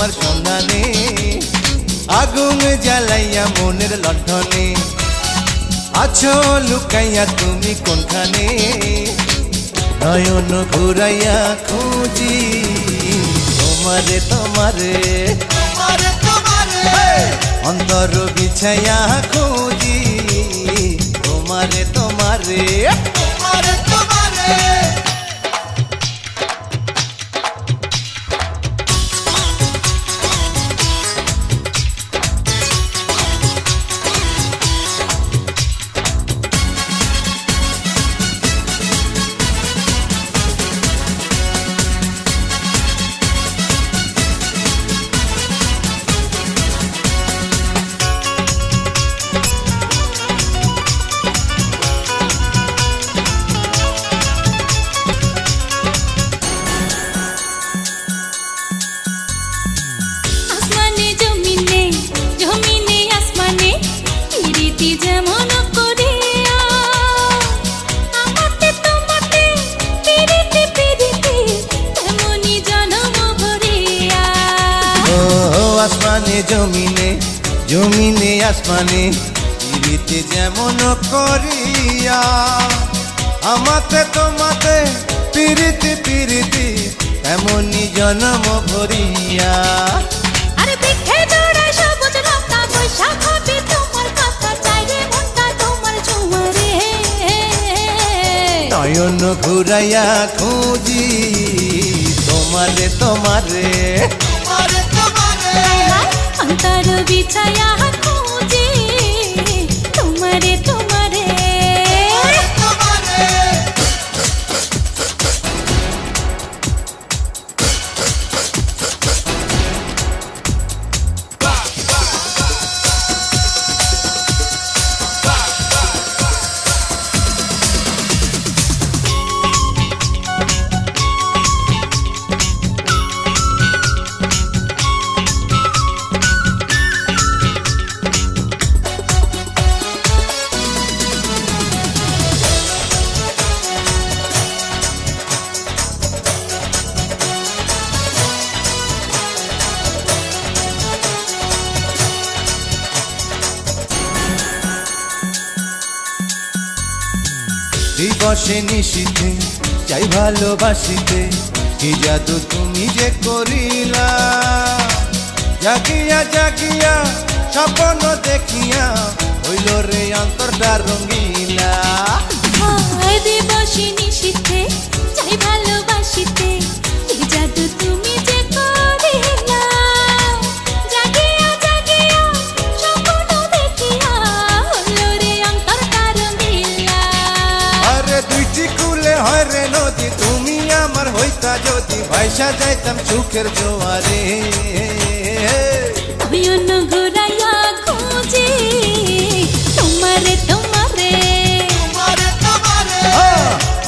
তোমার সন্ধানে, আগুন জ্বালাইয়া মনের লণ্ঠনে আছো লুকাইয়া তুমি কোনখানে। নয়ন ঘুরাইয়া খুঁজি তোমারে তোমারে, অন্তর বিছাইয়া খুঁজি তোমারে তোমারে। আসমানে জমিনে, জমিনে আসমানে, পিরিতি যেমন করিয়া আমাতে তোমাতে পিরিতি পিরিতি এমনই জন্ম ভরিয়া। আরে পিঠে জোড়ায় সবুজ লতা বৈশাখ হবে তোমার কথা, চাইরে মনটা তোমার ঝুমারে। নয়ন ঘুরাইয়া খুঁজি তোমারে তোমারে, অন্তর বিছায়া খুঁজি তোমারে তোমারে। দিবসে নিশীথে চাই ভালোবাসিতে, কি জাদু তুমি যে করিলা। জাগিয়া জাগিয়া স্বপ্ন দেখিয়া হইল রে অন্তরটা রঙ্গিলা। দিবসে নিশীথে চাই ভালোবাসিতে, কি জাদু তুমি যে করিলা। জাগিয়া জাগিয়া স্বপ্ন দেখিয়া হইল রে অন্তরটা রঙ্গিলা। আরে দুইটি কুলে হয় রে নদী, তুমি আমার হইতা যদি ভাইসা যাইতাম সুখের জোয়ারে। নয়ন ঘুরাইয়া খুঁজি তোমারে তোমারে,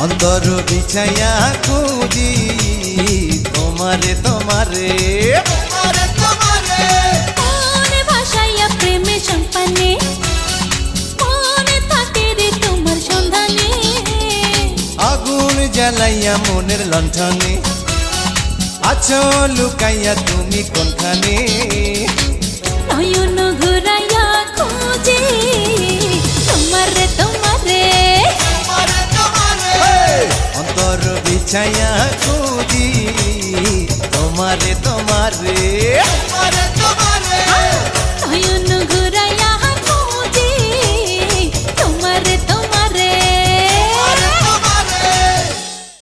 অন্তর বিছাইয়া খুঁজি তোমারে তোমারে। মনে ভাসাইয়া প্রেমে সম্পানে, মনে থাকে রে তোমার সন্ধানে। আগুন জ্বালাইয়া মনের লণ্ঠনে আছো লুকাইয়া তুমি কোনখানে। নয়ন ঘুরাইয়া খুঁজি তোমারে তোমারে, অন্তর বিছাইয়া খুঁজি তোমারে তোমারে।